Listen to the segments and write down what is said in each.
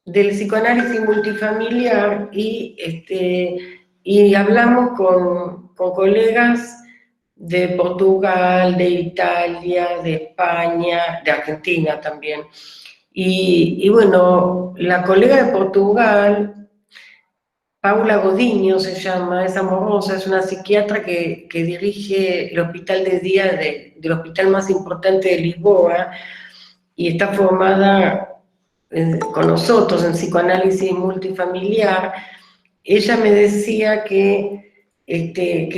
del psicoanálisis multifamiliar y hablamos con colegas de Portugal, de Italia, de España, de Argentina también. Y bueno, la colega de Portugal, Paula Godiño se llama, es amorosa, es una psiquiatra que dirige el hospital de día del hospital más importante de Lisboa y está formada con nosotros en psicoanálisis multifamiliar. Ella me decía que el BID,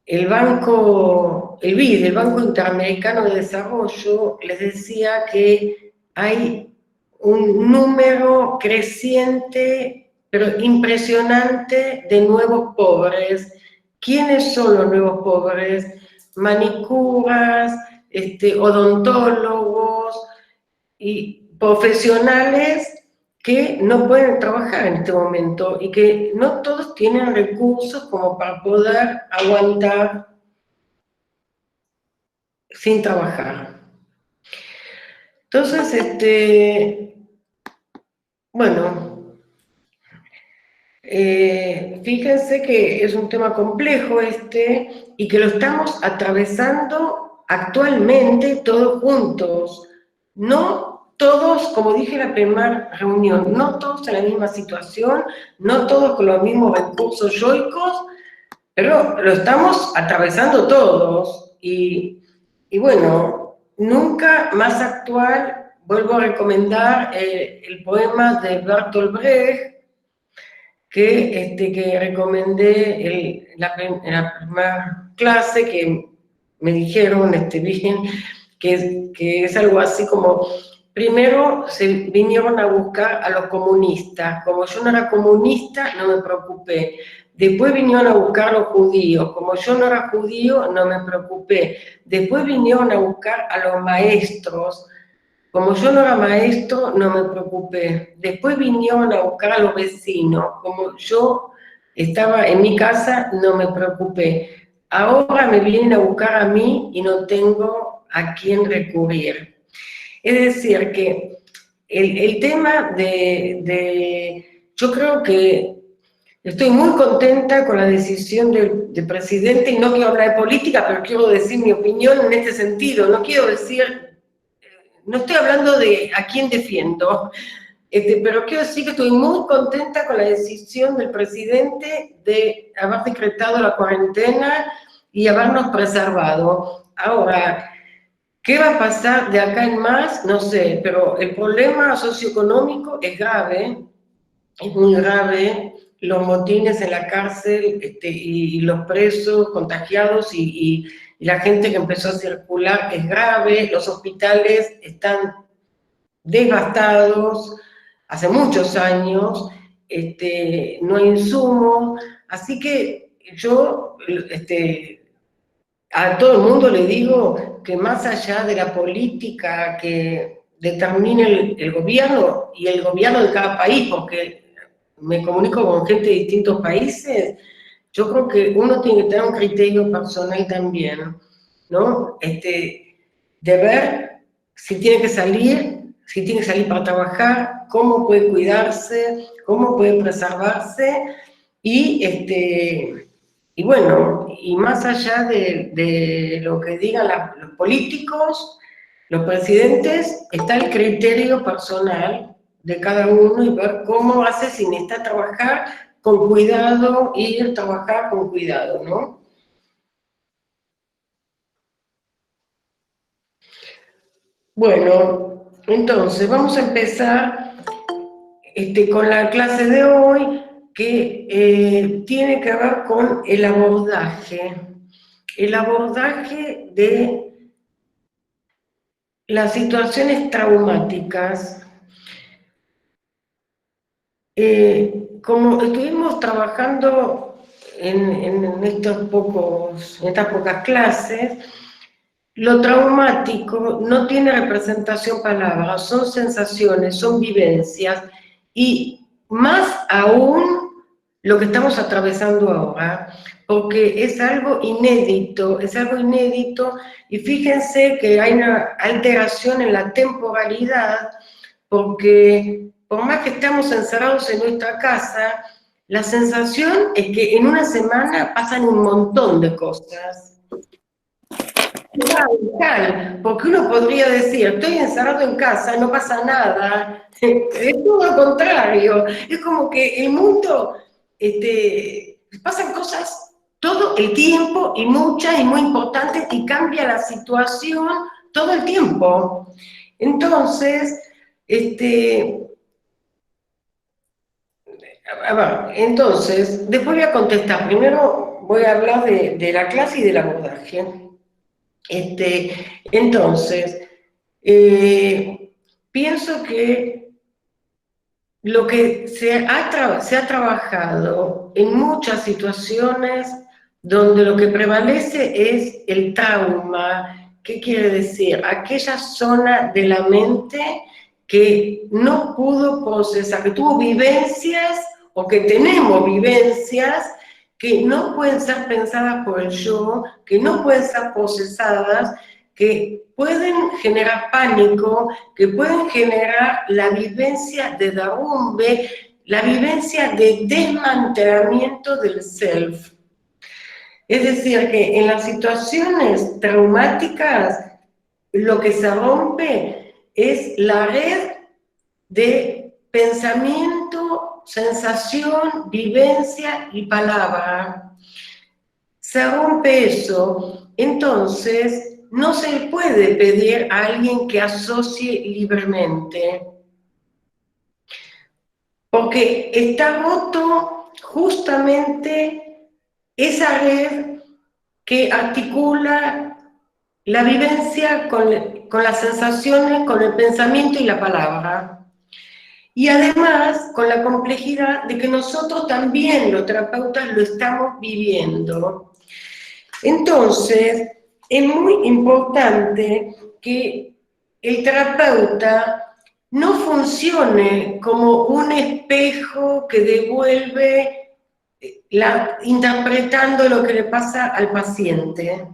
el Banco Interamericano de Desarrollo, les decía que hay un número creciente, pero impresionante, de nuevos pobres. ¿Quiénes son los nuevos pobres? Manicuras, odontólogos y profesionales que no pueden trabajar en este momento y que no todos tienen recursos como para poder aguantar sin trabajar. Entonces, bueno, fíjense que es un tema complejo y que lo estamos atravesando actualmente todos juntos. No todos, como dije en la primera reunión, no todos en la misma situación, no todos con los mismos recursos yoicos, pero lo estamos atravesando todos. Y bueno, nunca más actual, vuelvo a recomendar el poema de Bertolt Brecht, que recomendé en la primera clase, que me dijeron bien, que es algo así como: primero se vinieron a buscar a los comunistas, como yo no era comunista, no me preocupé. Después vinieron a buscar a los judíos, como yo no era judío, no me preocupé. Después vinieron a buscar a los maestros, como yo no era maestro, no me preocupé. Después vinieron a buscar a los vecinos, como yo estaba en mi casa, no me preocupé. Ahora me vienen a buscar a mí y no tengo a quién recurrir. Es decir, que el tema yo creo que estoy muy contenta con la decisión del presidente, y no quiero hablar de política, pero quiero decir mi opinión en este sentido. No quiero decir, no estoy hablando de a quién defiendo, pero quiero decir que estoy muy contenta con la decisión del presidente de haber decretado la cuarentena y habernos preservado. Ahora, ¿qué va a pasar de acá en más? No sé, pero el problema socioeconómico es grave, es muy grave. Los motines en la cárcel y los presos contagiados y la gente que empezó a circular es grave. Los hospitales están devastados hace muchos años, no hay insumos. Así que yo a todo el mundo le digo que más allá de la política que determine el gobierno, y el gobierno de cada país, porque me comunico con gente de distintos países, yo creo que uno tiene que tener un criterio personal también, ¿no? De ver si tiene que salir para trabajar, cómo puede cuidarse, cómo puede preservarse, y bueno, y más allá de lo que digan los políticos, los presidentes, está el criterio personal de cada uno y ver cómo hace si necesita trabajar con cuidado, ir a trabajar con cuidado, ¿no? Bueno, entonces vamos a empezar con la clase de hoy, que tiene que ver con el abordaje de las situaciones traumáticas. Como estuvimos trabajando en estas pocas clases, lo traumático no tiene representación palabra, son sensaciones, son vivencias, y más aún lo que estamos atravesando ahora, porque es algo inédito, y fíjense que hay una alteración en la temporalidad, porque por más que estamos encerrados en nuestra casa, la sensación es que en una semana pasan un montón de cosas. Porque uno podría decir, estoy encerrado en casa, no pasa nada. Es todo lo contrario. Es como que el mundo, pasan cosas todo el tiempo y muchas y muy importantes y cambia la situación todo el tiempo. Entonces, después voy a contestar. Primero voy a hablar de la clase y del abordaje. Entonces, pienso que lo que se ha trabajado en muchas situaciones donde lo que prevalece es el trauma. ¿Qué quiere decir? Aquella zona de la mente que no pudo procesar, que tuvo vivencias o que tenemos vivencias que no pueden ser pensadas por el yo, que no pueden ser procesadas, que pueden generar pánico, que pueden generar la vivencia de derrumbe, la vivencia de desmantelamiento del self. Es decir, que en las situaciones traumáticas lo que se rompe es la red de pensamiento, sensación, vivencia y palabra. Se rompe eso, entonces no se le puede pedir a alguien que asocie libremente, porque está roto justamente esa red que articula la vivencia con las sensaciones, con el pensamiento y la palabra. Y además con la complejidad de que nosotros también, los terapeutas, lo estamos viviendo. Entonces, es muy importante que el terapeuta no funcione como un espejo que devuelve interpretando lo que le pasa al paciente,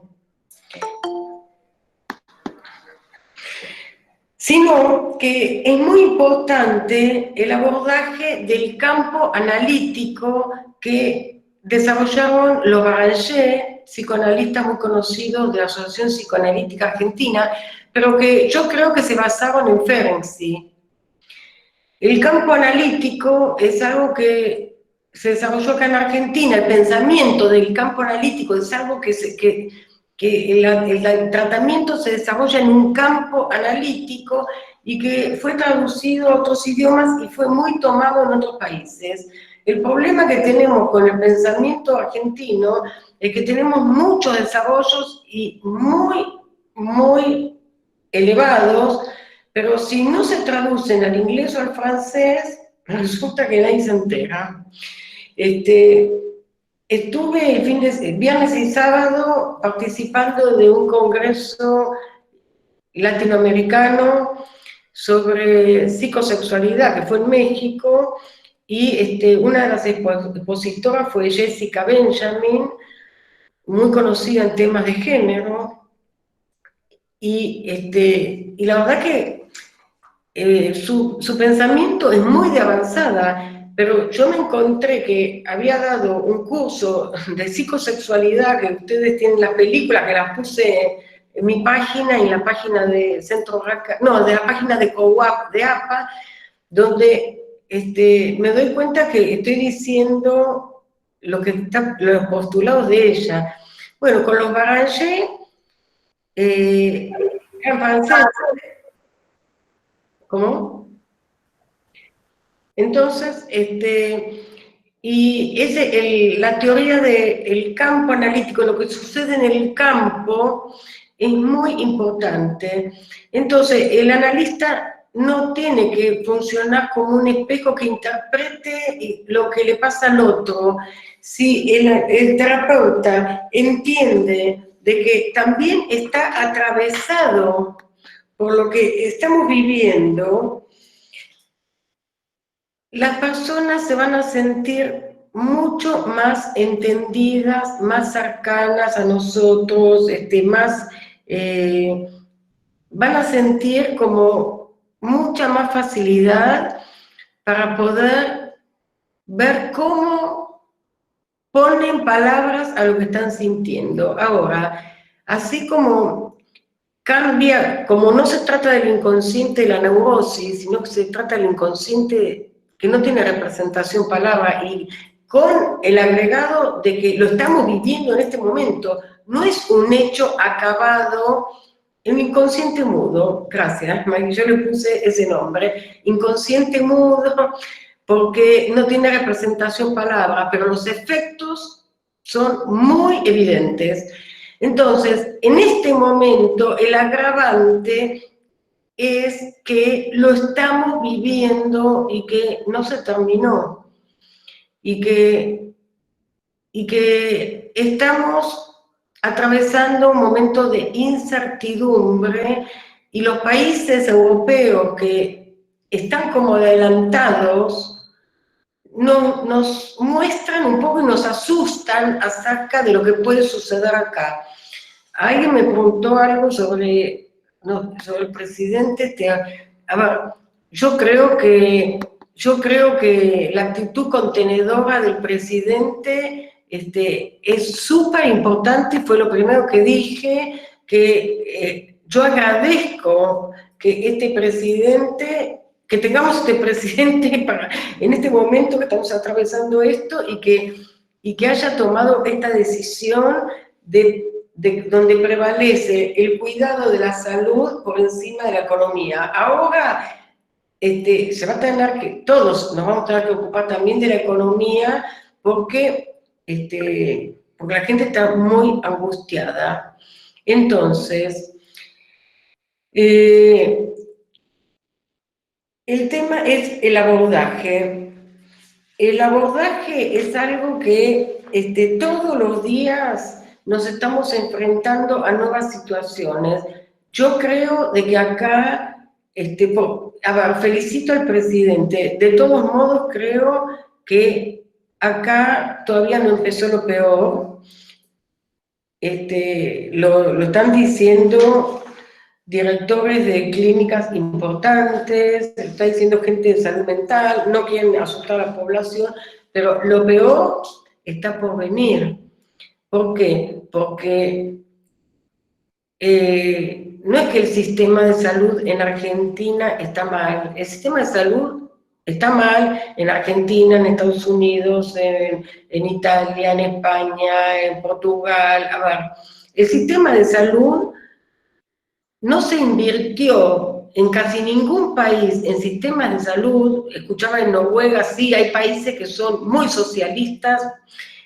sino que es muy importante el abordaje del campo analítico que desarrollaron los Barangé, psicoanalistas muy conocidos de la Asociación Psicoanalítica Argentina, pero que yo creo que se basaron en Ferenczi. El campo analítico es algo que se desarrolló acá en Argentina, el pensamiento del campo analítico es algo que el tratamiento se desarrolla en un campo analítico y que fue traducido a otros idiomas y fue muy tomado en otros países. El problema que tenemos con el pensamiento argentino es que tenemos muchos desarrollos y muy elevados, pero si no se traducen al inglés o al francés, resulta que nadie se entera. Estuve el viernes y sábado participando de un congreso latinoamericano sobre psicosexualidad, que fue en México, y una de las expositoras fue Jessica Benjamin, muy conocida en temas de género, y la verdad que su pensamiento es muy de avanzada, pero yo me encontré que había dado un curso de psicosexualidad, que ustedes tienen las películas, que las puse en mi página y en la página de Centro RACA, no, de la página de COWAP, de APA, donde me doy cuenta que estoy diciendo lo que los postulados de ella. Bueno, con los Barangé, en francés, ¿cómo? Entonces, la teoría del campo analítico, lo que sucede en el campo, es muy importante. Entonces, el analista no tiene que funcionar como un espejo que interprete lo que le pasa al otro. Si el terapeuta entiende de que también está atravesado por lo que estamos viviendo, las personas se van a sentir mucho más entendidas, más cercanas a nosotros, van a sentir como mucha más facilidad para poder ver cómo ponen palabras a lo que están sintiendo. Ahora, así como cambia, como no se trata del inconsciente de la neurosis, sino que se trata del inconsciente que no tiene representación palabra, y con el agregado de que lo estamos viviendo en este momento, no es un hecho acabado, el inconsciente mudo, gracias, Maggie, yo le puse ese nombre, inconsciente mudo, porque no tiene representación palabra, pero los efectos son muy evidentes. Entonces, en este momento, el agravante es que lo estamos viviendo y que no se terminó, y que estamos atravesando un momento de incertidumbre, y los países europeos que están como adelantados nos muestran un poco y nos asustan acerca de lo que puede suceder acá. Alguien me preguntó algo sobre, no, sobre el presidente. A ver, yo creo que la actitud contenedora del presidente es súper importante, fue lo primero que dije, que yo agradezco que este presidente, que tengamos este presidente en este momento que estamos atravesando esto, y que haya tomado esta decisión donde prevalece el cuidado de la salud por encima de la economía. Ahora se va a tener que, todos nos vamos a tener que ocupar también de la economía, porque la gente está muy angustiada. Entonces, el tema es el abordaje. El abordaje es algo que todos los días nos estamos enfrentando a nuevas situaciones. Yo creo de que acá, a ver, felicito al presidente. De todos modos, creo que acá todavía no empezó lo peor. Lo están diciendo directores de clínicas importantes, está diciendo gente de salud mental, no quieren asustar a la población, pero lo peor está por venir. ¿Por qué? Porque no es que el sistema de salud en Argentina está mal, el sistema de salud está mal en Argentina, en Estados Unidos, en Italia, en España, en Portugal. A ver, el sistema de salud no se invirtió en casi ningún país en sistemas de salud. Escuchaba en Noruega, sí, hay países que son muy socialistas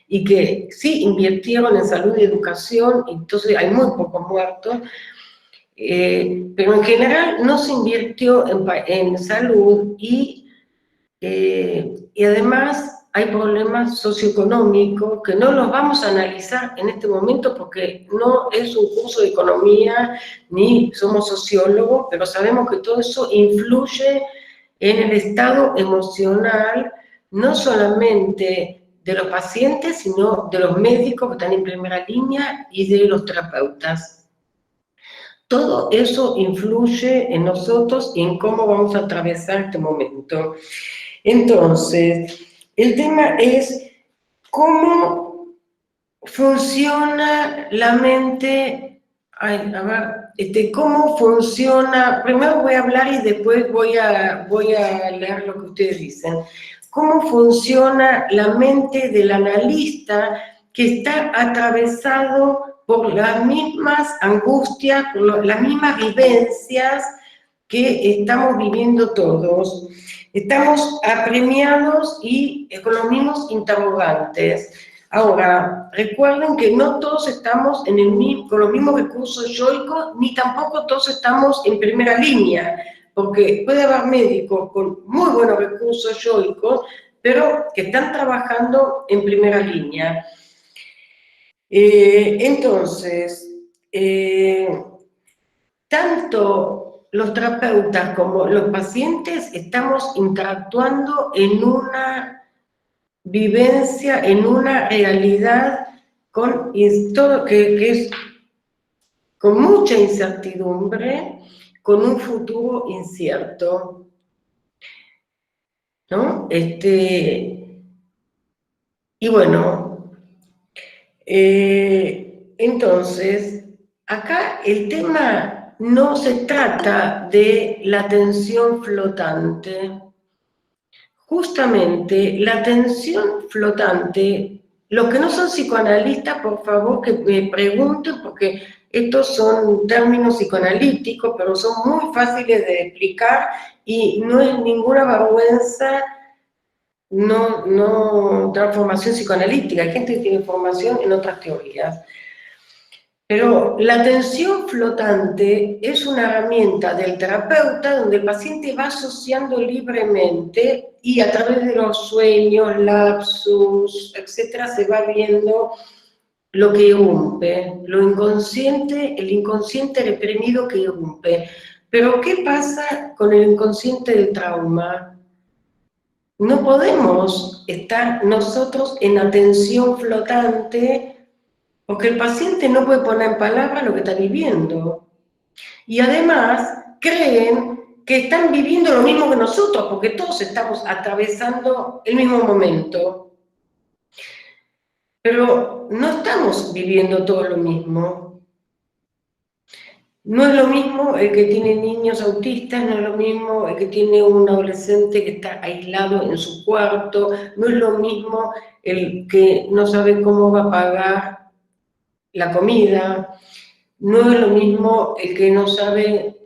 y que sí invirtieron en salud y educación, entonces hay muy pocos muertos, pero en general no se invirtió en salud, y además hay problemas socioeconómicos que no los vamos a analizar en este momento porque no es un curso de economía ni somos sociólogos, pero sabemos que todo eso influye en el estado emocional, no solamente de los pacientes, sino de los médicos que están en primera línea y de los terapeutas. Todo eso influye en nosotros y en cómo vamos a atravesar este momento. Entonces, el tema es cómo funciona la mente. Ay, a ver, cómo funciona. Primero voy a hablar y después voy a leer lo que ustedes dicen. Cómo funciona la mente del analista que está atravesado por las mismas angustias, por las mismas vivencias que estamos viviendo todos. Estamos apremiados y con los mismos interrogantes. Ahora, recuerden que no todos estamos con los mismos recursos yoicos, ni tampoco todos estamos en primera línea, porque puede haber médicos con muy buenos recursos yoicos, pero que están trabajando en primera línea. Entonces, tanto los terapeutas como los pacientes estamos interactuando en una vivencia, en una realidad que es con mucha incertidumbre, con un futuro incierto. ¿no? Y bueno, entonces, acá el tema no se trata de la atención flotante. Justamente la atención flotante, los que no son psicoanalistas, por favor que me pregunten, porque estos son términos psicoanalíticos, pero son muy fáciles de explicar y no es ninguna vergüenza no dar formación psicoanalítica. Hay gente que tiene formación en otras teorías. Pero la atención flotante es una herramienta del terapeuta donde el paciente va asociando libremente y a través de los sueños, lapsus, etcétera, se va viendo lo que irrumpe, lo inconsciente, el inconsciente reprimido que irrumpe. Pero ¿qué pasa con el inconsciente del trauma? No podemos estar nosotros en atención flotante porque el paciente no puede poner en palabras lo que está viviendo. Y además creen que están viviendo lo mismo que nosotros, porque todos estamos atravesando el mismo momento. Pero no estamos viviendo todo lo mismo. No es lo mismo el que tiene niños autistas, no es lo mismo el que tiene un adolescente que está aislado en su cuarto, no es lo mismo el que no sabe cómo va a pagar la comida, no es lo mismo el que no sabe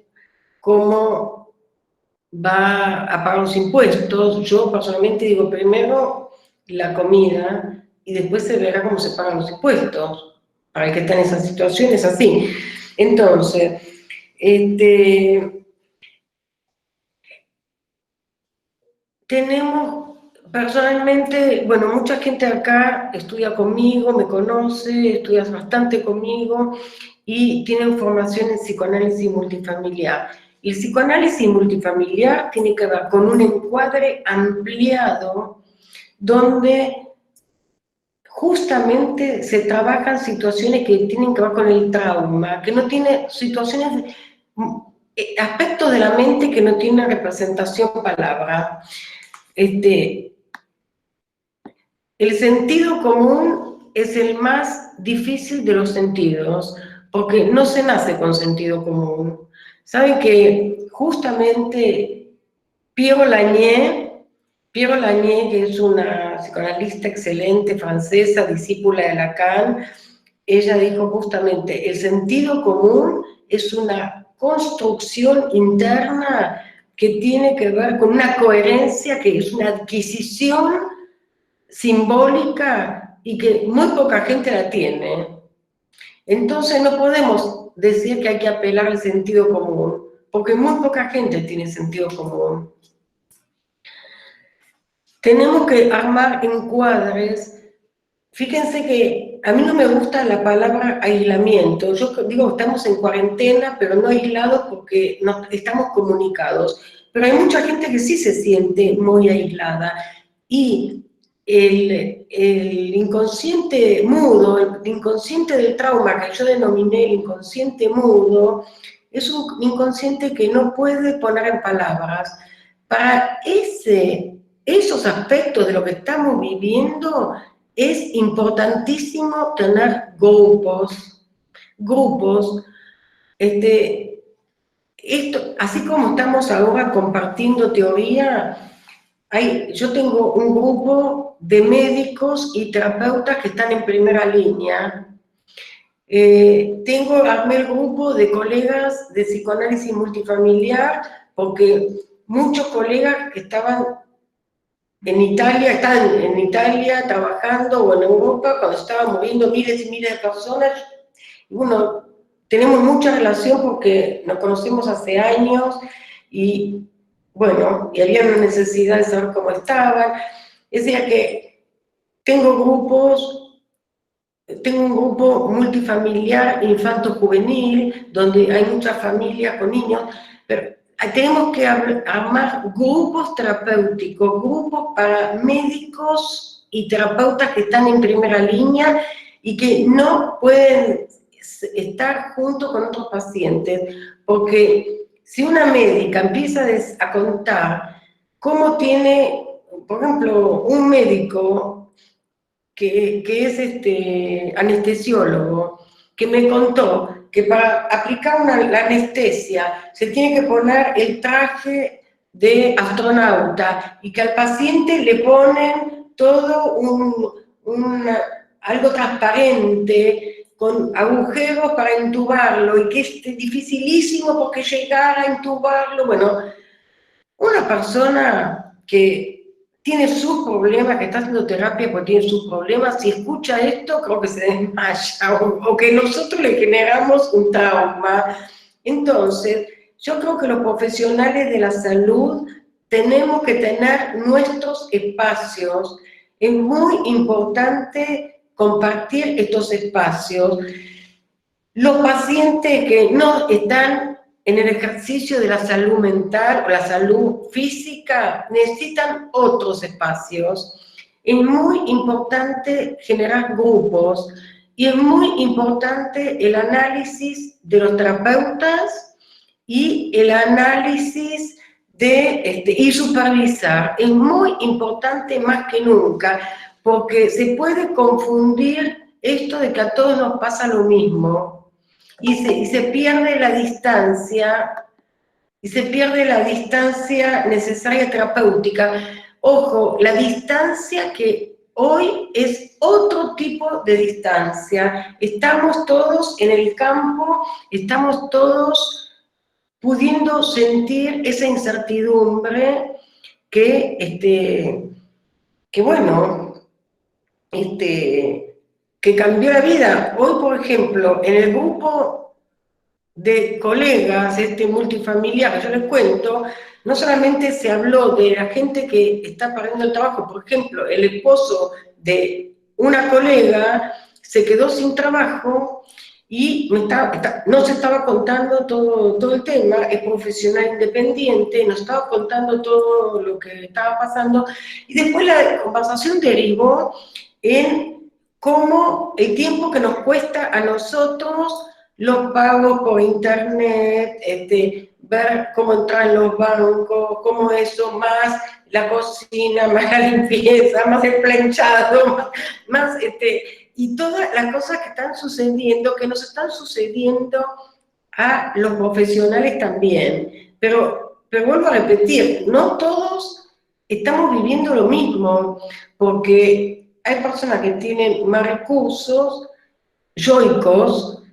cómo va a pagar los impuestos. Yo personalmente digo primero la comida y después se verá cómo se pagan los impuestos. Para el que está en esa situación es así. Entonces, tenemos personalmente, bueno, mucha gente acá estudia conmigo, me conoce, estudia bastante conmigo y tienen formación en psicoanálisis multifamiliar. Y el psicoanálisis multifamiliar tiene que ver con un encuadre ampliado donde justamente se trabajan situaciones que tienen que ver con el trauma, que no tiene situaciones, aspectos de la mente que no tienen representación palabra. El sentido común es el más difícil de los sentidos, porque no se nace con sentido común. Saben que justamente Pierre Lanier, que es una psicoanalista excelente francesa, discípula de Lacan, ella dijo justamente, el sentido común es una construcción interna que tiene que ver con una coherencia, que es una adquisición simbólica y que muy poca gente la tiene. Entonces no podemos decir que hay que apelar al sentido común, porque muy poca gente tiene sentido común. Tenemos que armar encuadres. Fíjense que a mí no me gusta la palabra aislamiento. Yo digo, estamos en cuarentena, pero no aislados porque estamos comunicados. Pero hay mucha gente que sí se siente muy aislada. Y el inconsciente mudo, el inconsciente del trauma, que yo denominé el inconsciente mudo, es un inconsciente que no puede poner en palabras. Para esos aspectos de lo que estamos viviendo, es importantísimo tener grupos. Así como estamos ahora compartiendo teoría, yo tengo un grupo de médicos y terapeutas que están en primera línea. Armé el grupo de colegas de psicoanálisis multifamiliar, porque muchos colegas que estaban están en Italia trabajando, o en Europa, cuando estaban moviendo miles y miles de personas. Y bueno, tenemos mucha relación porque nos conocemos hace años y bueno, y había una necesidad de saber cómo estaban. Es decir, que tengo un grupo multifamiliar infanto-juvenil, donde hay muchas familias con niños, pero tenemos que armar grupos terapéuticos, grupos para médicos y terapeutas que están en primera línea y que no pueden estar junto con otros pacientes, porque si una médica empieza a contar cómo tiene por ejemplo, un médico que es anestesiólogo, que me contó que para aplicar la anestesia se tiene que poner el traje de astronauta y que al paciente le ponen todo algo transparente con agujeros para entubarlo y que es dificilísimo porque llegar a entubarlo, bueno, una persona que tiene sus problemas, que está haciendo terapia porque tiene sus problemas, si escucha esto, creo que se desmaya, o que nosotros le generamos un trauma. Entonces, yo creo que los profesionales de la salud tenemos que tener nuestros espacios. Es muy importante compartir estos espacios. Los pacientes que no están en el ejercicio de la salud mental o la salud física necesitan otros espacios. Es muy importante generar grupos y es muy importante el análisis de los terapeutas y el análisis y supervisar. Es muy importante más que nunca porque se puede confundir esto de que a todos nos pasa lo mismo. Y se pierde la distancia, necesaria terapéutica. Ojo, la distancia que hoy es otro tipo de distancia. Estamos todos en el campo, estamos todos pudiendo sentir esa incertidumbre que cambió la vida. Hoy, por ejemplo, en el grupo de colegas, multifamiliar, que yo les cuento, no solamente se habló de la gente que está perdiendo el trabajo, por ejemplo, el esposo de una colega se quedó sin trabajo y no se estaba contando todo el tema, es profesional independiente, nos estaba contando todo lo que estaba pasando, y después la conversación derivó en cómo el tiempo que nos cuesta a nosotros los pagos por internet, ver cómo entrar en los bancos, cómo eso, más la cocina, más la limpieza, más el planchado, más y todas las cosas que están sucediendo, que nos están sucediendo a los profesionales también. Pero vuelvo a repetir, no todos estamos viviendo lo mismo, porque hay personas que tienen más recursos, yoicos,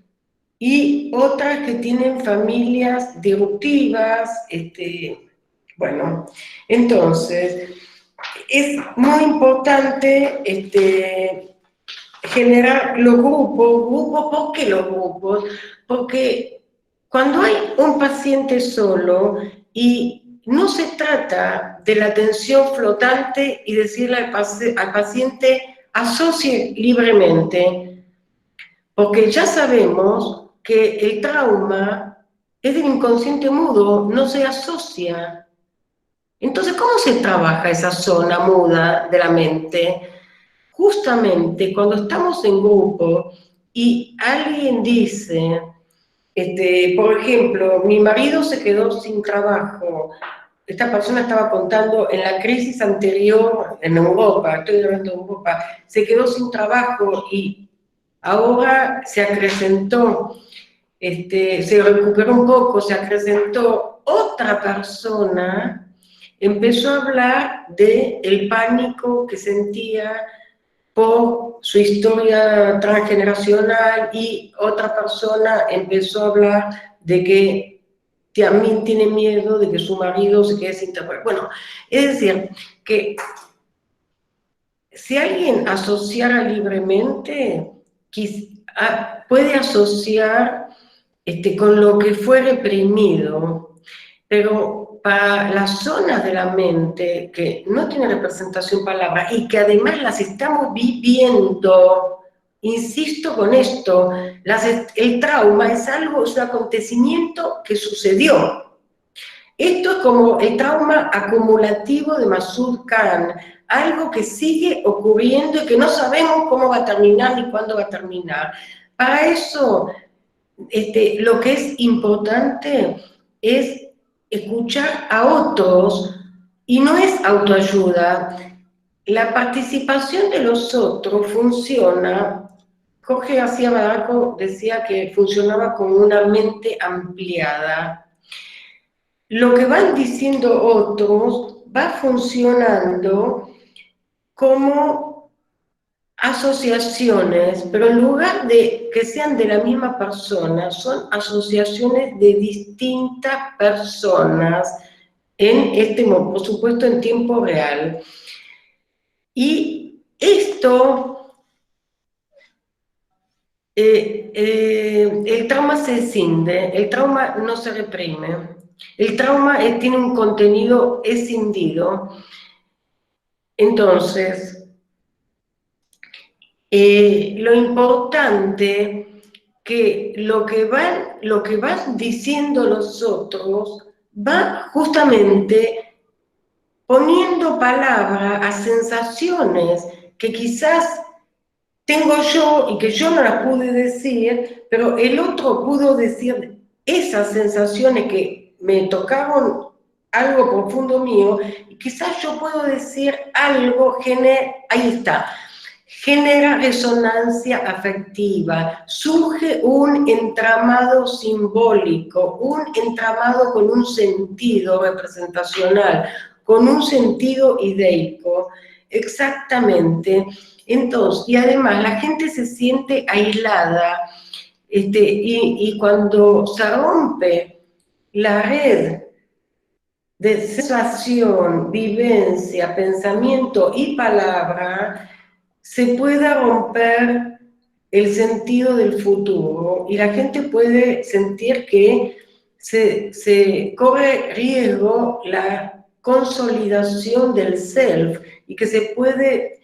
y otras que tienen familias disruptivas, bueno, entonces, es muy importante generar los grupos, ¿por qué los grupos? Porque cuando hay un paciente solo y no se trata de la atención flotante y decirle al paciente asocie libremente, porque ya sabemos que el trauma es del inconsciente mudo, no se asocia. Entonces, ¿cómo se trabaja esa zona muda de la mente? Justamente cuando estamos en grupo y alguien dice, por ejemplo, mi marido se quedó sin trabajo, esta persona estaba contando en la crisis anterior en Europa, estoy hablando de Europa, se quedó sin trabajo y ahora se acrecentó, se recuperó un poco, se acrecentó. Otra persona empezó a hablar del pánico que sentía por su historia transgeneracional, y otra persona empezó a hablar de que también tiene miedo de que su marido se quede sin trabajo. Bueno, es decir, que si alguien asociara libremente, puede asociar con lo que fue reprimido, pero para las zonas de la mente que no tienen representación palabra y que además las estamos viviendo, insisto con esto, el trauma es un acontecimiento que sucedió. Esto es como el trauma acumulativo de Masood Khan, algo que sigue ocurriendo y que no sabemos cómo va a terminar ni cuándo va a terminar. Para eso, lo que es importante es escuchar a otros Y no es autoayuda. La participación de los otros funciona, Jorge García Badaco decía que funcionaba como una mente ampliada. Lo que van diciendo otros va funcionando como asociaciones, pero en lugar de que sean de la misma persona, son asociaciones de distintas personas, por supuesto, en tiempo real. Y esto, el trauma se escinde, el trauma no se reprime, el trauma tiene un contenido escindido. Entonces, lo importante que lo que van diciendo los otros va justamente poniendo palabra a sensaciones que quizás tengo yo y que yo no las pude decir, pero el otro pudo decir esas sensaciones que me tocaron algo profundo mío, y quizás yo puedo decir algo, ahí está, genera resonancia afectiva, surge un entramado simbólico, un entramado con un sentido representacional, con un sentido ideico, exactamente. Entonces, y además la gente se siente aislada, y cuando se rompe la red de sensación, vivencia, pensamiento y palabra, se pueda romper el sentido del futuro y la gente puede sentir que se corre riesgo la consolidación del self y que se puede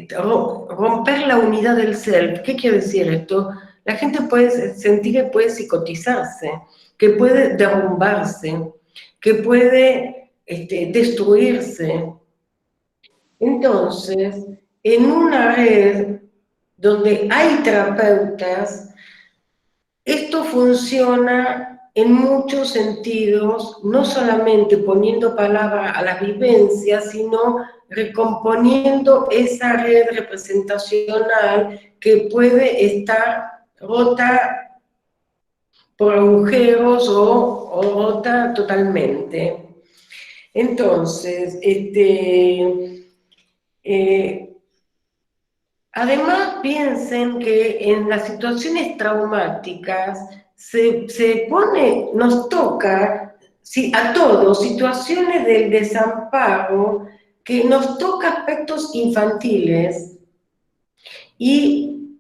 romper la unidad del self. ¿Qué quiere decir esto? La gente puede sentir que puede psicotizarse, que puede derrumbarse, que puede destruirse. Entonces, en una red donde hay terapeutas, esto funciona en muchos sentidos, no solamente poniendo palabra a las vivencias, sino recomponiendo esa red representacional que puede estar rota por agujeros o rota totalmente. Entonces, además, piensen que en las situaciones traumáticas nos toca a todos situaciones del desamparo, que nos toca aspectos infantiles y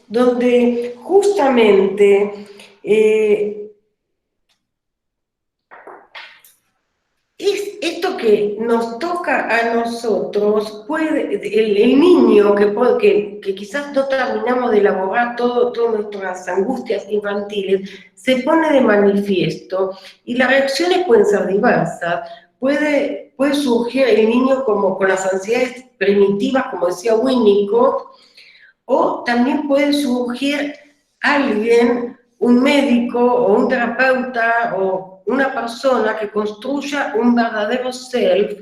donde justamente esto que nos toca a nosotros, el niño que quizás no terminamos de elaborar todas nuestras angustias infantiles, se pone de manifiesto y las reacciones pueden ser diversas. Puede surgir el niño como con las ansiedades primitivas, como decía Winnicott, o también puede surgir alguien, un médico o un terapeuta o una persona que construya un verdadero self,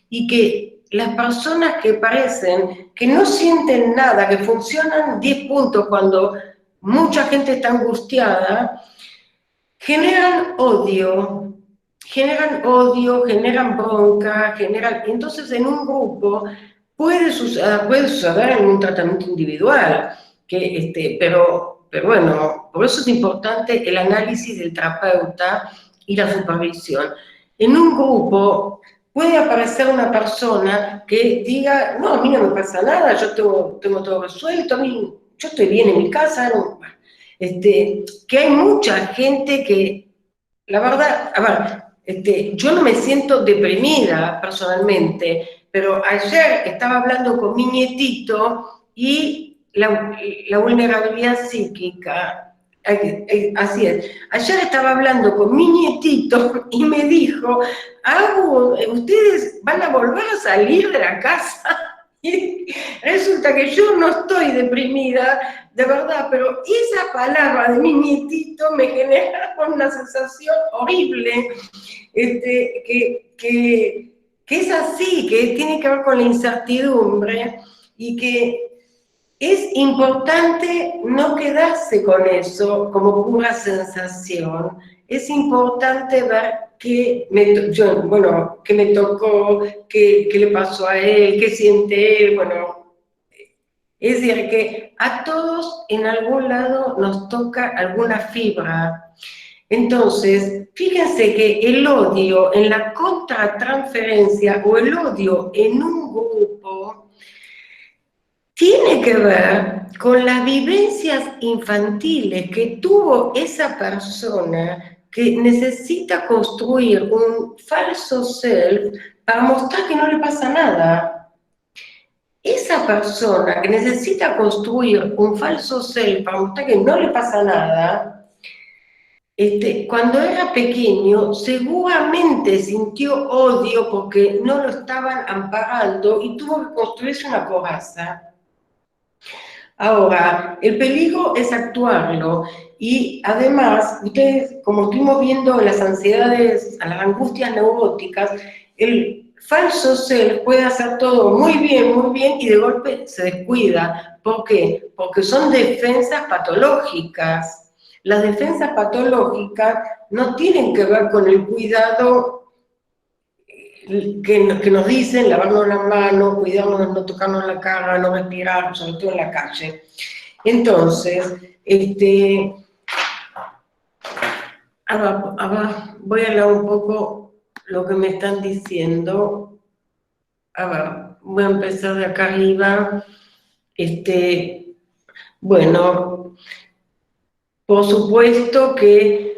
y que las personas que parecen que no sienten nada, que funcionan 10 puntos cuando mucha gente está angustiada, generan odio, generan bronca, entonces en un grupo puede suceder en un tratamiento individual, pero bueno, por eso es importante el análisis del terapeuta y la supervisión. En un grupo puede aparecer una persona que diga, no, a mí no me pasa nada, yo tengo todo resuelto, yo estoy bien en mi casa, no, que hay mucha gente que, la verdad, a ver, yo no me siento deprimida personalmente, pero ayer estaba hablando con mi nietito y la vulnerabilidad psíquica, así es. Ayer estaba hablando con mi nietito y me dijo, ¿ustedes van a volver a salir de la casa? Y resulta que yo no estoy deprimida, de verdad, pero esa palabra de mi nietito me genera una sensación horrible, que es así, que tiene que ver con la incertidumbre y que es importante no quedarse con eso como pura sensación. Es importante ver qué me tocó, qué le pasó a él, qué siente él, bueno. Es decir, que a todos en algún lado nos toca alguna fibra. Entonces, fíjense que el odio en la contratransferencia o el odio en un grupo tiene que ver con las vivencias infantiles que tuvo esa persona que necesita construir un falso self para mostrar que no le pasa nada. Esa persona que necesita construir un falso self para mostrar que no le pasa nada, cuando era pequeño seguramente sintió odio porque no lo estaban amparando y tuvo que construirse una coraza. Ahora, el peligro es actuarlo y además, ustedes, como estuvimos viendo en las ansiedades, a las angustias neuróticas, el falso self puede hacer todo muy bien y de golpe se descuida. ¿Por qué? Porque son defensas patológicas. Las defensas patológicas no tienen que ver con el cuidado que nos dicen lavarnos las manos, cuidarnos de no tocarnos la cara, no respirar, sobre todo en la calle. Entonces, ahora voy a hablar un poco lo que me están diciendo. A ver, voy a empezar de acá arriba. Bueno, por supuesto que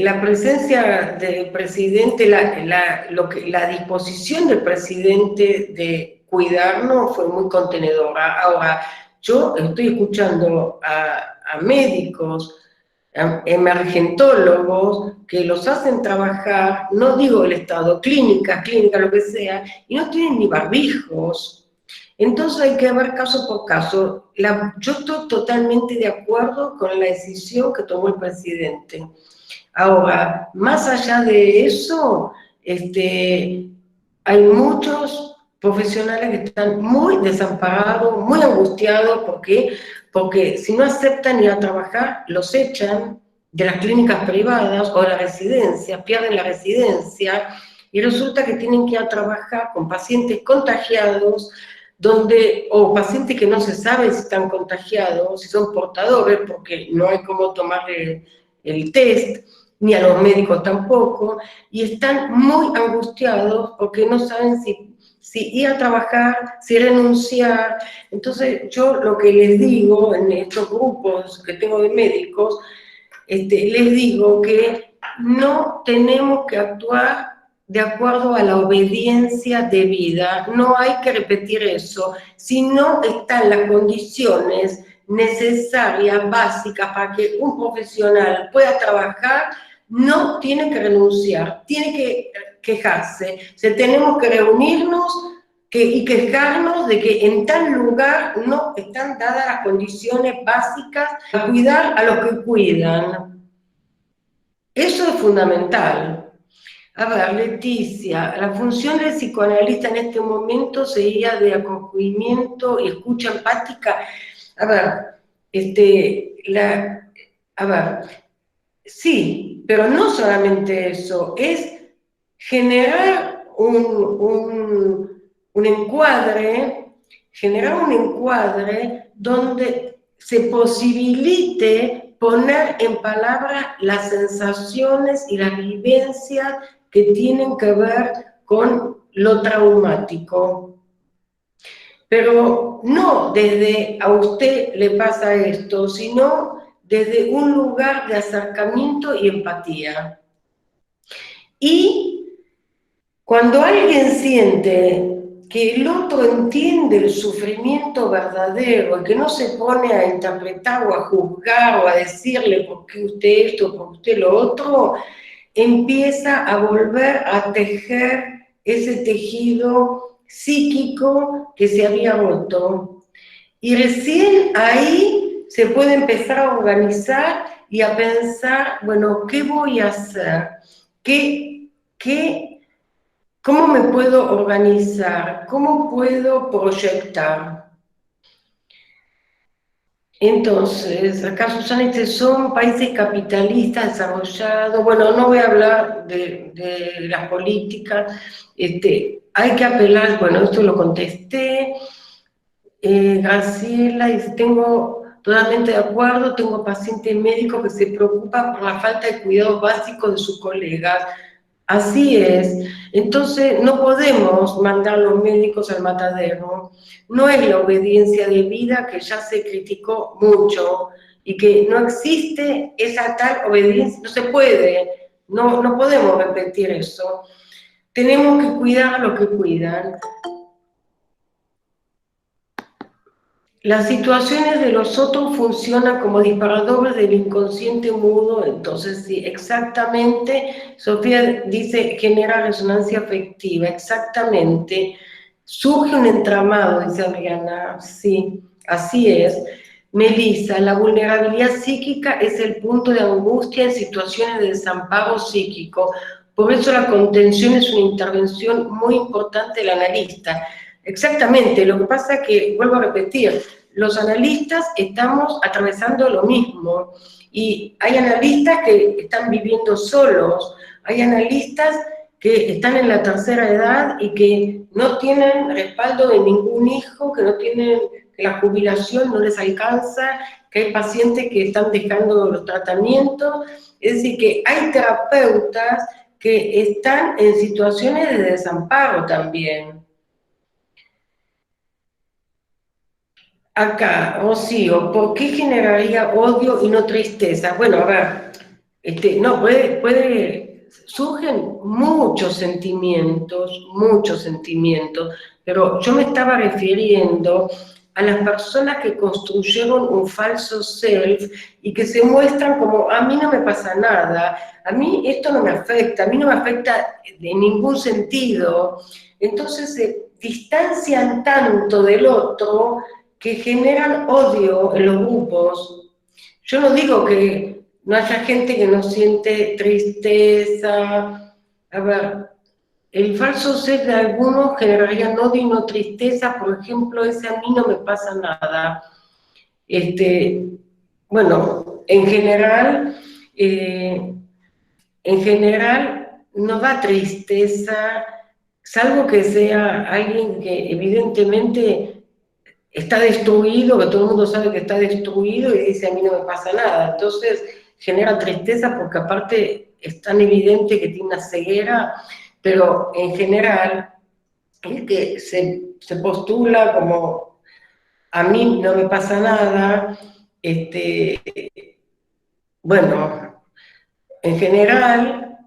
la presencia del presidente, la disposición del presidente de cuidarnos fue muy contenedora. Ahora, yo estoy escuchando a médicos, a emergentólogos, que los hacen trabajar, no digo el Estado, clínica, lo que sea, y no tienen ni barbijos. Entonces hay que ver caso por caso. Yo estoy totalmente de acuerdo con la decisión que tomó el presidente. Ahora, más allá de eso, hay muchos profesionales que están muy desamparados, muy angustiados, porque si no aceptan ir a trabajar, los echan de las clínicas privadas o de la residencia, pierden la residencia y resulta que tienen que ir a trabajar con pacientes contagiados, o pacientes que no se sabe si están contagiados, si son portadores, porque no hay cómo tomarle el test, ni a los médicos tampoco, y están muy angustiados porque no saben si ir a trabajar, si renunciar. Entonces yo lo que les digo en estos grupos que tengo de médicos, les digo que no tenemos que actuar de acuerdo a la obediencia debida, no hay que repetir eso, si no están las condiciones necesarias, básicas, para que un profesional pueda trabajar, no tiene que renunciar, tiene que quejarse, tenemos que reunirnos y quejarnos de que en tal lugar no están dadas las condiciones básicas para cuidar a los que cuidan. Eso es fundamental. A ver, Leticia, la función del psicoanalista en este momento sería de acogimiento y escucha empática. A ver, a ver, sí, pero no solamente eso, es generar un encuadre donde se posibilite poner en palabras las sensaciones y las vivencias que tienen que ver con lo traumático. Pero no desde a usted le pasa esto, sino desde un lugar de acercamiento y empatía. Y cuando alguien siente que el otro entiende el sufrimiento verdadero y que no se pone a interpretar o a juzgar o a decirle por qué usted esto, por qué usted lo otro, empieza a volver a tejer ese tejido psíquico que se había roto. Y recién ahí se puede empezar a organizar y a pensar, bueno, ¿qué voy a hacer? ¿Cómo me puedo organizar? ¿Cómo puedo proyectar? Entonces, acá Susana dice, son países capitalistas desarrollados. Bueno, no voy a hablar de las políticas. Hay que apelar, bueno, esto lo contesté. Graciela dice, tengo totalmente de acuerdo, tengo pacientes médicos que se preocupan por la falta de cuidados básicos de sus colegas. Así es. Entonces, no podemos mandar a los médicos al matadero. No es la obediencia de vida que ya se criticó mucho y que no existe esa tal obediencia, no se puede, no podemos repetir eso. Tenemos que cuidar a los que cuidan. Las situaciones de los otros funcionan como disparadores del inconsciente mudo, entonces sí, exactamente, Sofía dice, genera resonancia afectiva, exactamente, surge un entramado, dice Adriana, sí, así es. Melissa, la vulnerabilidad psíquica es el punto de angustia en situaciones de desamparo psíquico, por eso la contención es una intervención muy importante del analista. Exactamente, lo que pasa es que, vuelvo a repetir, los analistas estamos atravesando lo mismo y hay analistas que están viviendo solos, hay analistas que están en la tercera edad y que no tienen respaldo de ningún hijo, que no tienen, que la jubilación no les alcanza, que hay pacientes que están dejando los tratamientos, es decir, que hay terapeutas que están en situaciones de desamparo también. Acá, Rocío, ¿por qué generaría odio y no tristeza? Bueno, a ver, no, surgen muchos sentimientos, pero yo me estaba refiriendo a las personas que construyeron un falso self y que se muestran como, a mí no me pasa nada, a mí esto no me afecta, a mí no me afecta en ningún sentido. Entonces se distancian tanto del otro que generan odio en los grupos. Yo no digo que no haya gente que no siente tristeza. A ver, el falso ser de algunos generaría odio y no tristeza, por ejemplo, ese a mí no me pasa nada. Bueno, en general no da tristeza, salvo que sea alguien que evidentemente está destruido, que todo el mundo sabe que está destruido y dice a mí no me pasa nada. Entonces genera tristeza porque aparte es tan evidente que tiene una ceguera, pero en general el que se postula como a mí no me pasa nada, bueno, en general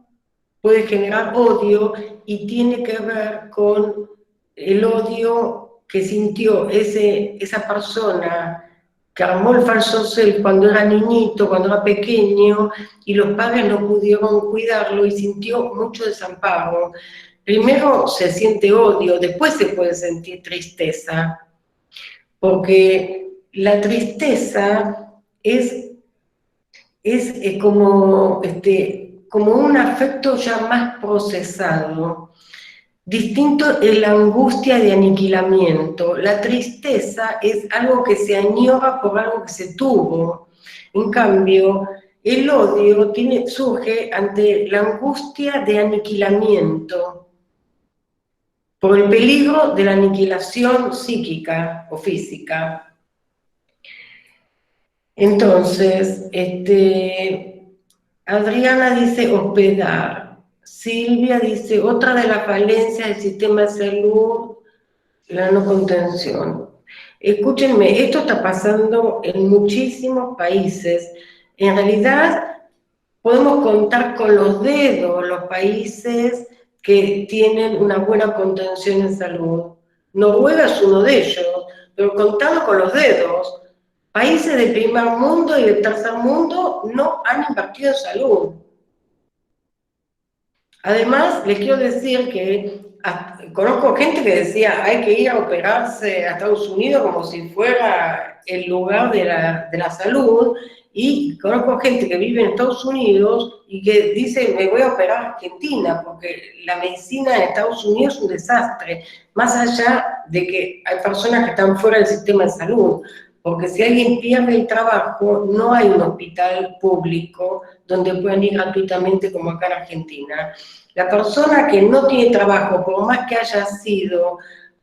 puede generar odio y tiene que ver con el odio que sintió esa persona que armó el falso self cuando era niñito, cuando era pequeño, y los padres no pudieron cuidarlo y sintió mucho desamparo. Primero se siente odio, después se puede sentir tristeza, porque la tristeza es como un afecto ya más procesado. Distinto es la angustia de aniquilamiento. La tristeza es algo que se añora por algo que se tuvo. En cambio, el odio surge ante la angustia de aniquilamiento, por el peligro de la aniquilación psíquica o física. Entonces, Adriana dice hospedar. Silvia dice, otra de las falencias del sistema de salud, la no contención. Escúchenme, esto está pasando en muchísimos países. En realidad, podemos contar con los dedos los países que tienen una buena contención en salud. Noruega es uno de ellos, pero contando con los dedos. Países del primer mundo y del tercer mundo no han invertido en salud. Además, les quiero decir que conozco gente que decía, hay que ir a operarse a Estados Unidos como si fuera el lugar de la salud, y conozco gente que vive en Estados Unidos y que dice, me voy a operar a Argentina, porque la medicina en Estados Unidos es un desastre, más allá de que hay personas que están fuera del sistema de salud, porque si alguien pierde el trabajo, no hay un hospital público donde puedan ir gratuitamente como acá en Argentina. La persona que no tiene trabajo, por más que haya sido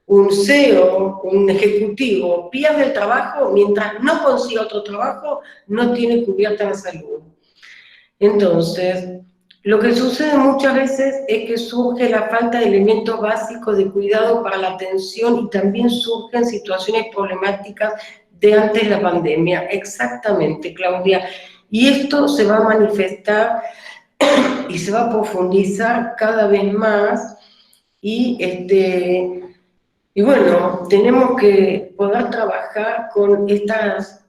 un CEO, un ejecutivo, pierde el trabajo, mientras no consiga otro trabajo, no tiene cubierta la salud. Entonces, lo que sucede muchas veces es que surge la falta de elementos básicos de cuidado para la atención, y también surgen situaciones problemáticas de antes de la pandemia. Exactamente, Claudia. Y esto se va a manifestar y se va a profundizar cada vez más, y bueno, tenemos que poder trabajar con estas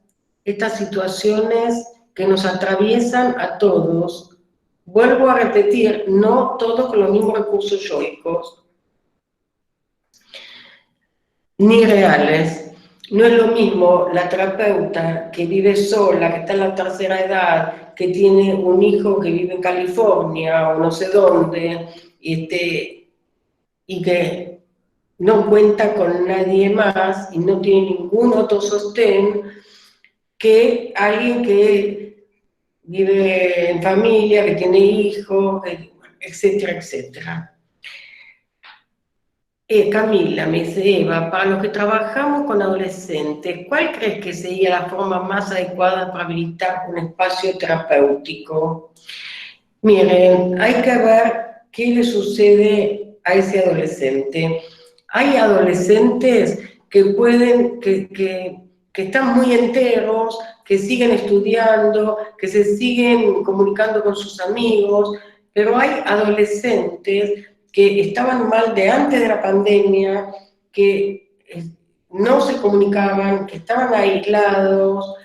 situaciones que nos atraviesan a todos. Vuelvo a repetir, no todos con los mismos recursos yoicos, ni reales. No es lo mismo la terapeuta que vive sola, que está en la tercera edad, que tiene un hijo que vive en California o no sé dónde, y que no cuenta con nadie más y no tiene ningún otro sostén, que alguien que vive en familia, que tiene hijos, etcétera, etcétera. Camila, me dice Eva, para los que trabajamos con adolescentes, ¿cuál crees que sería la forma más adecuada para habilitar un espacio terapéutico? Miren, hay que ver qué le sucede a ese adolescente. Hay adolescentes que pueden, que están muy enteros, que siguen estudiando, que se siguen comunicando con sus amigos, pero hay adolescentes que estaban mal de antes de la pandemia, que no se comunicaban, que estaban aislados.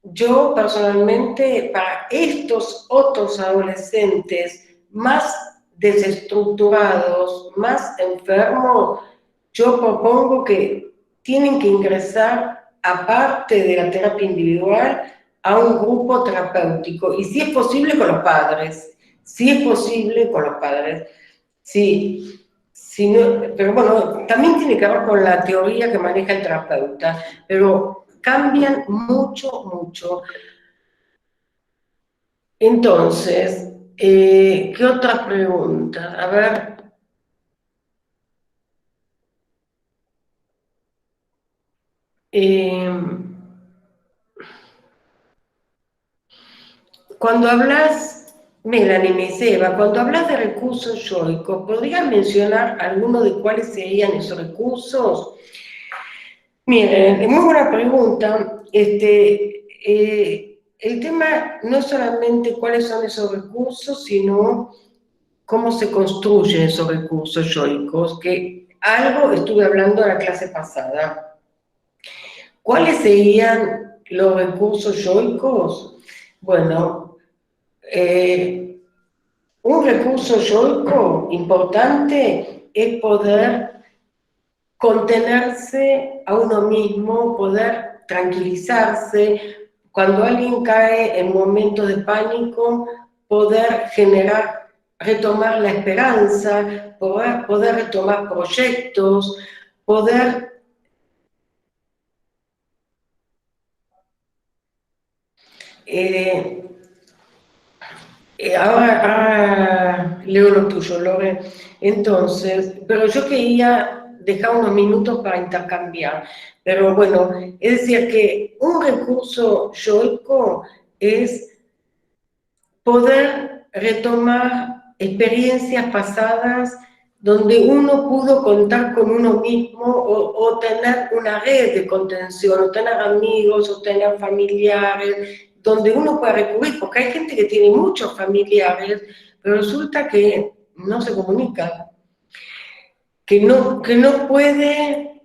Yo personalmente, para estos otros adolescentes más desestructurados, más enfermos, yo propongo que tienen que ingresar, aparte de la terapia individual, a un grupo terapéutico, y si es posible con los padres, si es posible con los padres. Sí, sí, no, pero bueno, también tiene que ver con la teoría que maneja el terapeuta, pero cambian mucho, mucho. Entonces, ¿qué otras preguntas? A ver. Cuando hablas, Melanie me dice, Eva, cuando hablas de recursos yoicos, ¿podrías mencionar alguno de cuáles serían esos recursos? Miren, es muy buena pregunta. El tema no es solamente cuáles son esos recursos, sino cómo se construyen esos recursos yoicos, que algo estuve hablando en la clase pasada. ¿Cuáles serían los recursos yoicos? Bueno, un recurso yoico importante es poder contenerse a uno mismo, poder tranquilizarse. Cuando alguien cae en momentos de pánico, poder generar, retomar la esperanza, poder retomar proyectos, poder... ahora leo lo tuyo, Lore. Entonces, pero yo quería dejar unos minutos para intercambiar. Pero bueno, es decir, que un recurso yoico es poder retomar experiencias pasadas donde uno pudo contar con uno mismo, o tener una red de contención, o tener amigos, o tener familiares, donde uno puede recurrir, porque hay gente que tiene muchos familiares, pero resulta que no se comunica, que no puede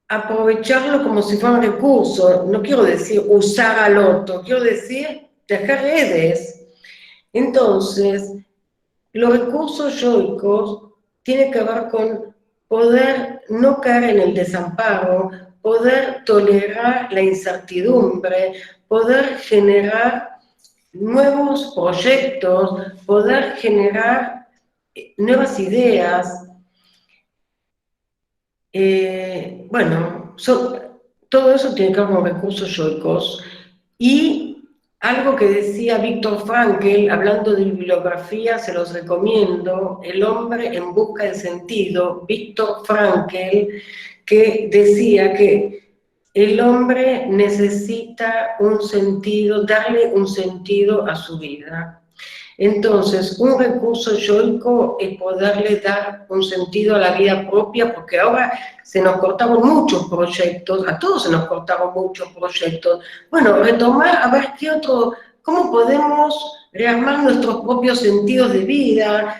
aprovecharlo como si fuera un recurso. No quiero decir usar al otro, quiero decir tejer redes. Entonces, los recursos yoicos tiene que ver con poder no caer en el desamparo, poder tolerar la incertidumbre, poder generar nuevos proyectos, poder generar nuevas ideas. Bueno, todo eso tiene que ver con recursos yoicos. Y algo que decía Viktor Frankl, hablando de bibliografía, se los recomiendo, El hombre en busca de sentido, Viktor Frankl, que decía que el hombre necesita un sentido, darle un sentido a su vida. Entonces, un recurso yoico es poderle dar un sentido a la vida propia, porque ahora se nos cortaron muchos proyectos, a todos se nos cortaron muchos proyectos. Bueno, retomar, a ver qué otro, cómo podemos rearmar nuestros propios sentidos de vida.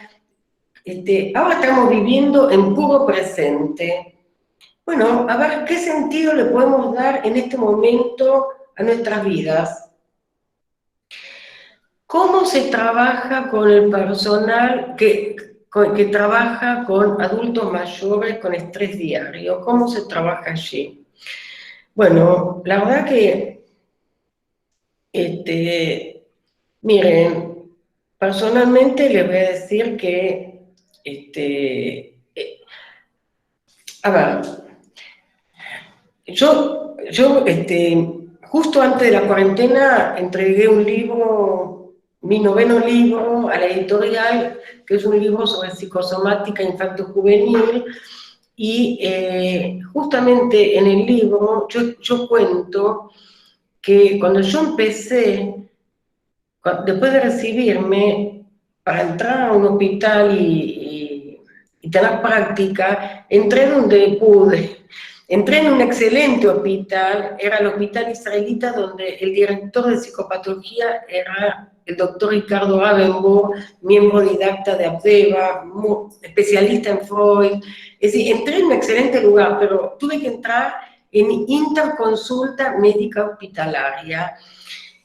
Ahora estamos viviendo en puro presente. Bueno, a ver qué sentido le podemos dar en este momento a nuestras vidas. ¿Cómo se trabaja con el personal que trabaja con adultos mayores con estrés diario? ¿Cómo se trabaja allí? Bueno, la verdad que, miren, personalmente les voy a decir que, a ver, yo justo antes de la cuarentena entregué un libro, mi noveno libro, a la editorial, que es un libro sobre psicosomática infanto-juvenil, y justamente en el libro yo cuento que cuando yo empecé, después de recibirme, para entrar a un hospital y tener práctica, entré donde pude. Entré en un excelente hospital, era el hospital israelita donde el director de psicopatología era el doctor Ricardo Abenbourg, miembro didacta de Abdeva, especialista en Freud. Es decir, entré en un excelente lugar, pero tuve que entrar en interconsulta médica hospitalaria.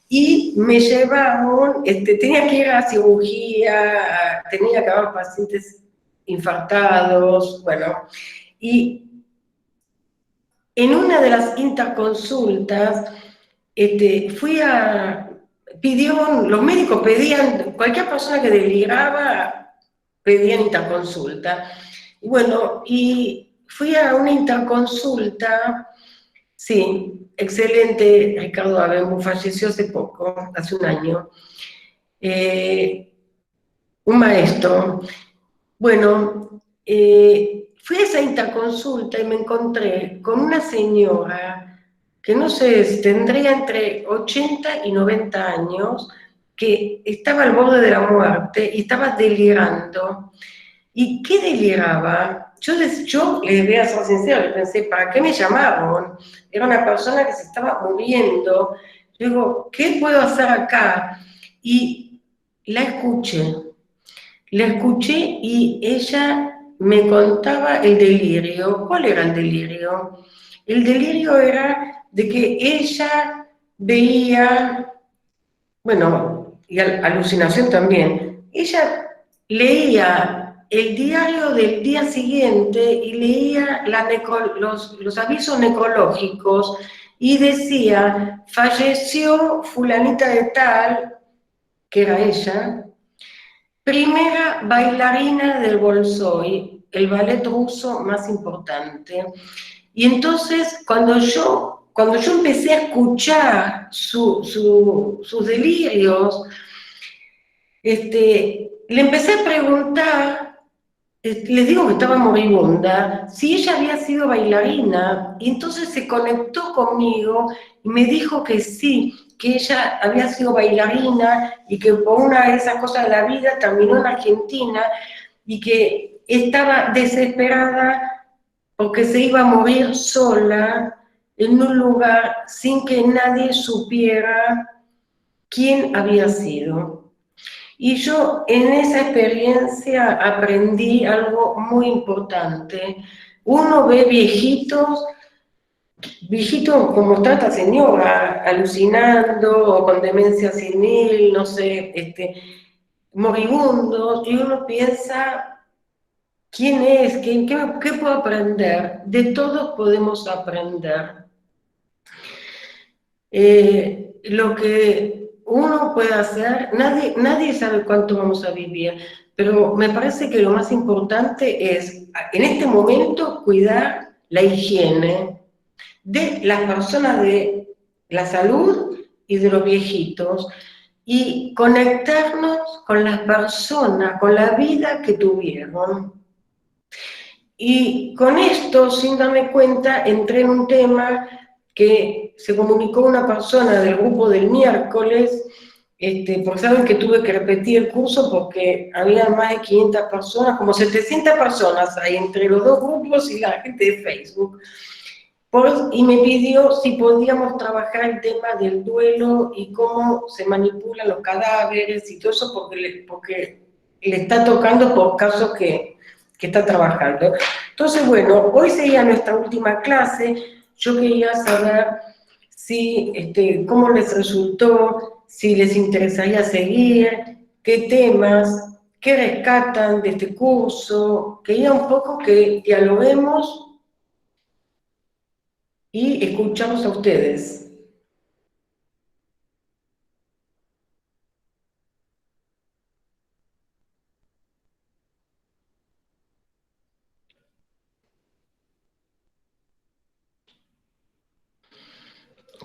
Y me llevaron, tenía que ir a cirugía, tenía que haber pacientes infartados, bueno, y en una de las interconsultas, los médicos pedían, cualquier persona que deliraba, pedían interconsulta. Y bueno, y fui a una interconsulta, sí, excelente, Ricardo Abenbourg, falleció hace poco, hace un año, un maestro. Bueno, fui a esa interconsulta y me encontré con una señora que no sé, tendría entre 80 y 90 años, que estaba al borde de la muerte y estaba delirando. ¿Y qué deliraba? Yo les voy a ser sincero, pensé, ¿para qué me llamaron? Era una persona que se estaba muriendo. Yo digo, ¿qué puedo hacer acá? Y la escuché. La escuché y ella me contaba el delirio. ¿Cuál era el delirio? El delirio era de que ella veía, bueno, y alucinación también, ella leía el diario del día siguiente y leía los avisos necrológicos y decía, falleció fulanita de tal, que era ella, primera bailarina del Bolshoi, el ballet ruso más importante. Y entonces, cuando yo empecé a escuchar sus delirios, le empecé a preguntar, les digo que estaba moribunda, si ella había sido bailarina, y entonces se conectó conmigo y me dijo que sí, que ella había sido bailarina y que por una de esas cosas de la vida terminó en Argentina y que estaba desesperada porque se iba a morir sola en un lugar sin que nadie supiera quién había sido. Y yo en esa experiencia aprendí algo muy importante. Uno ve viejitos como está esta señora, alucinando o con demencia senil, no sé, moribundos, y uno piensa, ¿Quién es? ¿Qué puedo aprender? De todos podemos aprender. Lo que uno puede hacer, nadie sabe cuánto vamos a vivir, pero me parece que lo más importante es, en este momento, cuidar la higiene de las personas, de la salud y de los viejitos, y conectarnos con las personas, con la vida que tuvieron. Y con esto, sin darme cuenta, entré en un tema que se comunicó una persona del grupo del miércoles, porque saben que tuve que repetir el curso porque había más de 500 personas, como 700 personas ahí entre los dos grupos y la gente de Facebook. Y me pidió si podíamos trabajar el tema del duelo y cómo se manipulan los cadáveres y todo eso, porque le está tocando por casos que está trabajando. Entonces, bueno, hoy sería nuestra última clase. Yo quería saber cómo les resultó, si les interesaría seguir, qué temas, qué rescatan de este curso. Quería un poco que dialoguemos y escuchamos a ustedes.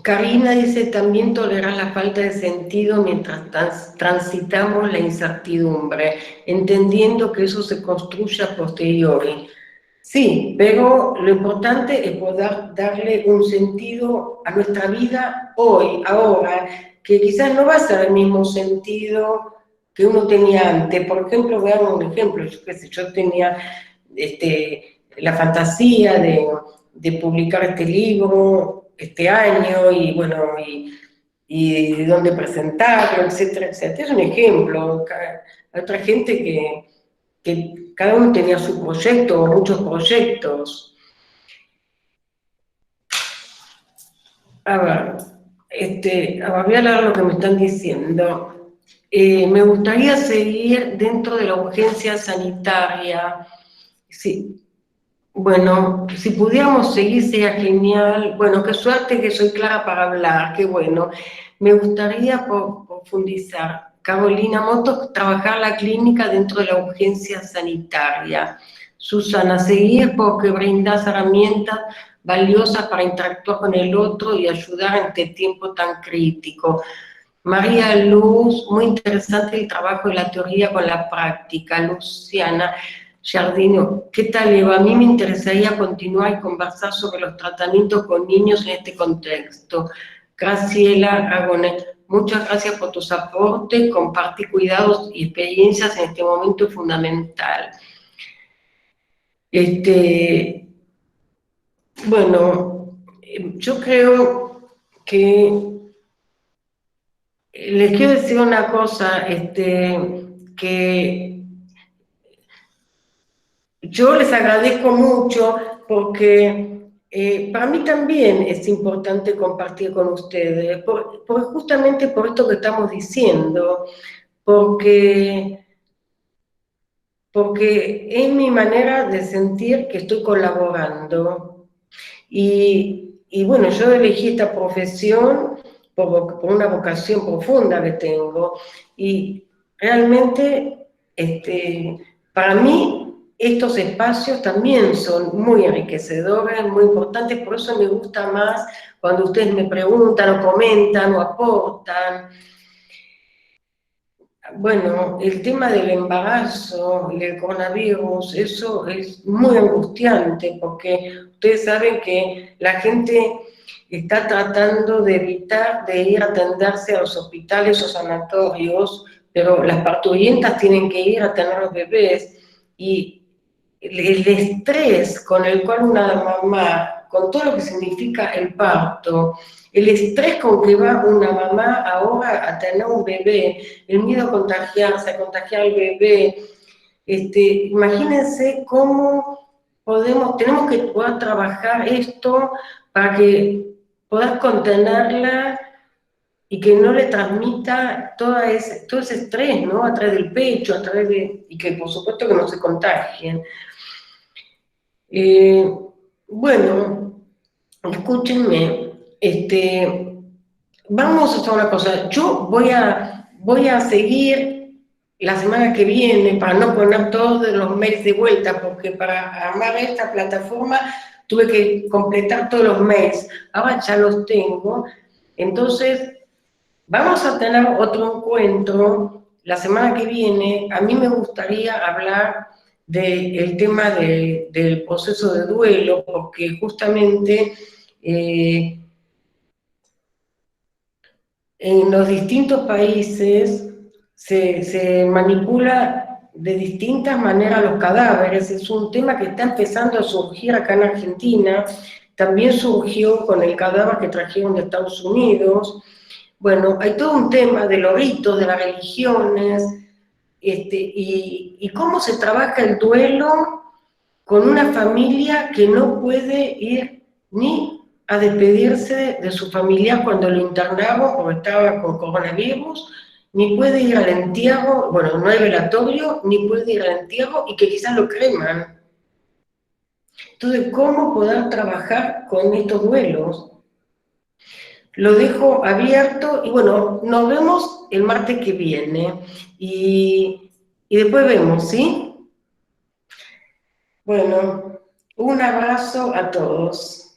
Karina dice, también tolerar la falta de sentido mientras transitamos la incertidumbre, entendiendo que eso se construye a posteriori. Sí, pero lo importante es poder darle un sentido a nuestra vida hoy, ahora, que quizás no va a ser el mismo sentido que uno tenía antes. Por ejemplo, veamos un ejemplo, yo qué sé, yo tenía la fantasía de publicar este libro este año y bueno, y dónde presentarlo, etcétera, etcétera. Es un ejemplo. Hay otra gente que cada uno tenía su proyecto o muchos proyectos. A ver, voy a leer lo que me están diciendo. Me gustaría seguir dentro de la urgencia sanitaria. Sí, bueno, si pudiéramos seguir sería genial. Bueno, qué suerte que soy clara para hablar, qué bueno. Me gustaría profundizar. Carolina Motos, trabajar la clínica dentro de la urgencia sanitaria. Susana, seguir porque brindas herramientas valiosas para interactuar con el otro y ayudar en este tiempo tan crítico. María Luz, muy interesante el trabajo de la teoría con la práctica. Luciana Jardino, ¿qué tal, Eva? A mí me interesaría continuar y conversar sobre los tratamientos con niños en este contexto. Graciela Aragones, muchas gracias por tus aportes, compartir cuidados y experiencias en este momento fundamental. Bueno, yo creo que les quiero decir una cosa, que yo les agradezco mucho porque para mí también es importante compartir con ustedes, justamente por esto que estamos diciendo, porque, porque es mi manera de sentir que estoy colaborando. Y bueno, yo elegí esta profesión por una vocación profunda que tengo y realmente para mí estos espacios también son muy enriquecedores, muy importantes, por eso me gusta más cuando ustedes me preguntan o comentan o aportan. Bueno, el tema del embarazo y el coronavirus, eso es muy angustiante porque ustedes saben que la gente está tratando de evitar de ir a atenderse a los hospitales o sanatorios, pero las parturientas tienen que ir a tener los bebés y el estrés con el cual una mamá, con todo lo que significa el parto, el estrés con que va una mamá ahora a tener un bebé, el miedo a contagiarse, a contagiar al bebé, imagínense cómo tenemos que poder trabajar esto para que puedas contenerla y que no le transmita todo ese estrés, ¿no? A través del pecho, y que por supuesto que no se contagien. Bueno, escúchenme, vamos a hacer una cosa. Yo voy a seguir la semana que viene para no poner todos los mails de vuelta, porque para armar esta plataforma tuve que completar todos los mails. Ahora ya los tengo. Entonces, vamos a tener otro encuentro la semana que viene. A mí me gustaría hablar del tema del proceso de duelo, porque justamente en los distintos países se manipula de distintas maneras los cadáveres. Es un tema que está empezando a surgir acá en Argentina. También surgió con el cadáver que trajeron de Estados Unidos. Bueno, hay todo un tema de los ritos, de las religiones, y cómo se trabaja el duelo con una familia que no puede ir ni a despedirse de su familiar cuando lo internaron porque estaba con coronavirus, ni puede ir al entierro, bueno, no hay velatorio, ni puede ir al entierro y que quizás lo creman. Entonces, ¿cómo poder trabajar con estos duelos? Lo dejo abierto y bueno, nos vemos el martes que viene y después vemos, ¿sí? Bueno, un abrazo a todos.